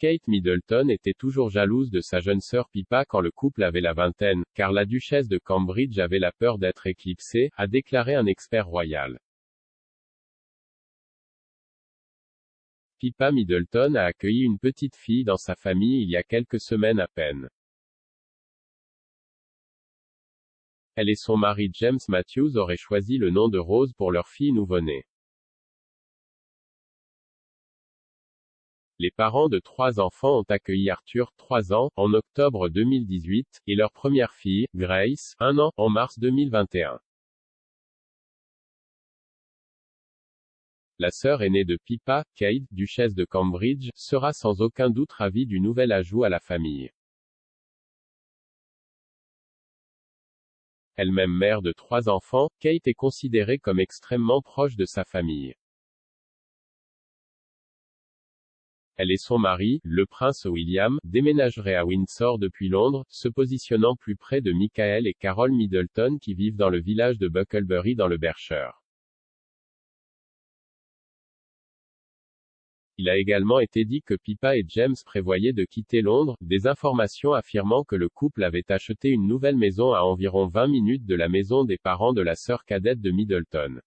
Kate Middleton était toujours jalouse de sa jeune sœur Pippa quand le couple avait la vingtaine, car la duchesse de Cambridge avait la peur d'être éclipsée, a déclaré un expert royal. Pippa Middleton a accueilli une petite fille dans sa famille il y a quelques semaines à peine. Elle et son mari James Matthews auraient choisi le nom de Rose pour leur fille nouveau-née. Les parents de 3 enfants ont accueilli Arthur, 3 ans, en octobre 2018, et leur première fille, Grace, 1 an, en mars 2021. La sœur aînée de Pippa, Kate, duchesse de Cambridge, sera sans aucun doute ravie du nouvel ajout à la famille. Elle-même mère de 3 enfants, Kate est considérée comme extrêmement proche de sa famille. Elle et son mari, le prince William, déménageraient à Windsor depuis Londres, se positionnant plus près de Michael et Carol Middleton qui vivent dans le village de Bucklebury dans le Berkshire. Il a également été dit que Pippa et James prévoyaient de quitter Londres, des informations affirmant que le couple avait acheté une nouvelle maison à environ 20 minutes de la maison des parents de la sœur cadette de Middleton.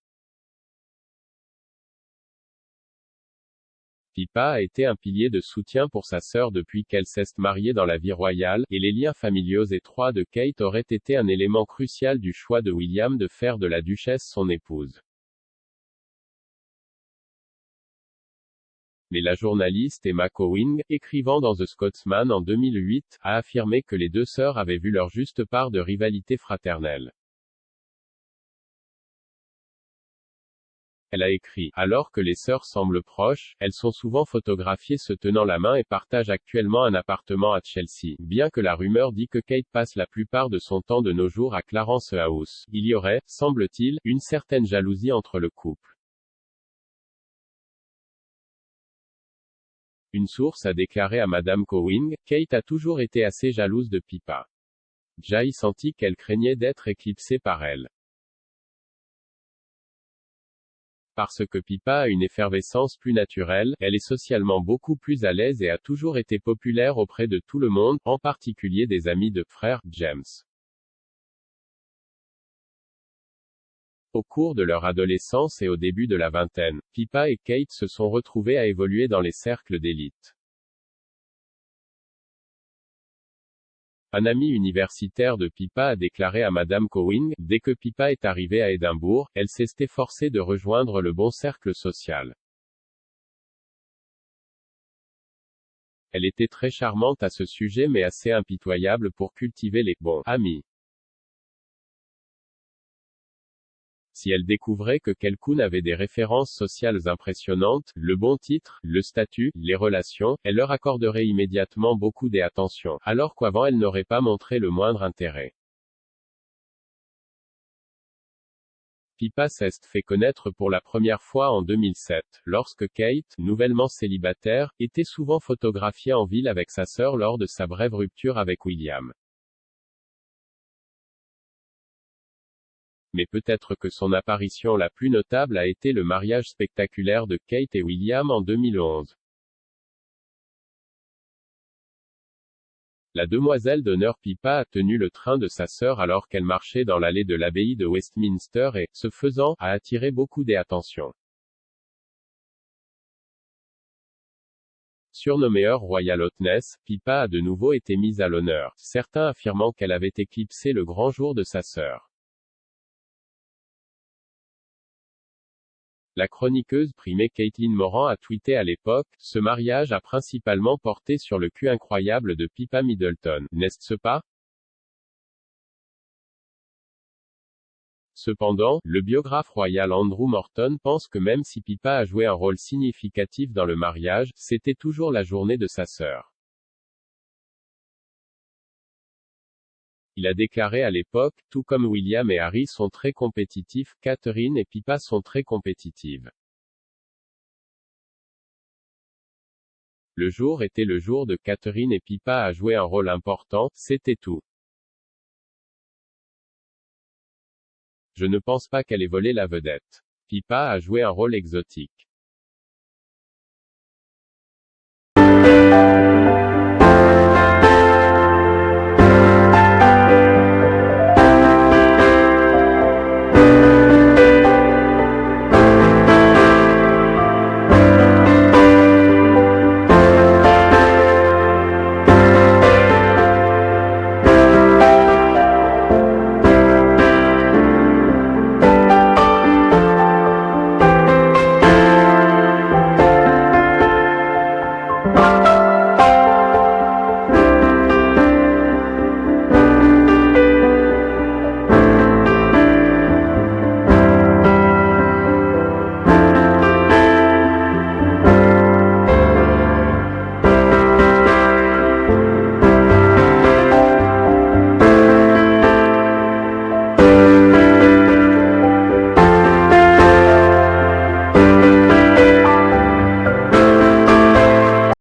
Pippa a été un pilier de soutien pour sa sœur depuis qu'elle s'est mariée dans la vie royale, et les liens familiaux étroits de Kate auraient été un élément crucial du choix de William de faire de la duchesse son épouse. Mais la journaliste Emma Cowing, écrivant dans The Scotsman en 2008, a affirmé que les deux sœurs avaient vu leur juste part de rivalité fraternelle. Elle a écrit, alors que les sœurs semblent proches, elles sont souvent photographiées se tenant la main et partagent actuellement un appartement à Chelsea. Bien que la rumeur dit que Kate passe la plupart de son temps de nos jours à Clarence House, il y aurait, semble-t-il, une certaine jalousie entre le couple. Une source a déclaré à Madame Cowing, Kate a toujours été assez jalouse de Pippa. J'ai senti qu'elle craignait d'être éclipsée par elle. Parce que Pippa a une effervescence plus naturelle, elle est socialement beaucoup plus à l'aise et a toujours été populaire auprès de tout le monde, en particulier des amis de frère, James. Au cours de leur adolescence et au début de la vingtaine, Pippa et Kate se sont retrouvées à évoluer dans les cercles d'élite. Un ami universitaire de Pippa a déclaré à Madame Cowing, dès que Pippa est arrivée à Édimbourg, elle s'est efforcée de rejoindre le bon cercle social. Elle était très charmante à ce sujet mais assez impitoyable pour cultiver les bons amis. Si elle découvrait que quelqu'un avait des références sociales impressionnantes, le bon titre, le statut, les relations, elle leur accorderait immédiatement beaucoup d'attention, alors qu'avant elle n'aurait pas montré le moindre intérêt. Pippa s'est fait connaître pour la première fois en 2007, lorsque Kate, nouvellement célibataire, était souvent photographiée en ville avec sa sœur lors de sa brève rupture avec William. Mais peut-être que son apparition la plus notable a été le mariage spectaculaire de Kate et William en 2011. La demoiselle d'honneur Pippa a tenu le train de sa sœur alors qu'elle marchait dans l'allée de l'abbaye de Westminster et, ce faisant, a attiré beaucoup d'attention. Surnommée Her Royal Highness, Pippa a de nouveau été mise à l'honneur, certains affirmant qu'elle avait éclipsé le grand jour de sa sœur. La chroniqueuse primée Caitlin Moran a tweeté à l'époque, « Ce mariage a principalement porté sur le cul incroyable de Pippa Middleton, n'est-ce pas ?» Cependant, le biographe royal Andrew Morton pense que même si Pippa a joué un rôle significatif dans le mariage, c'était toujours la journée de sa sœur. Il a déclaré à l'époque, tout comme William et Harry sont très compétitifs, Catherine et Pippa sont très compétitives. Le jour était le jour de Catherine et Pippa a joué un rôle important, c'était tout. Je ne pense pas qu'elle ait volé la vedette. Pippa a joué un rôle exotique.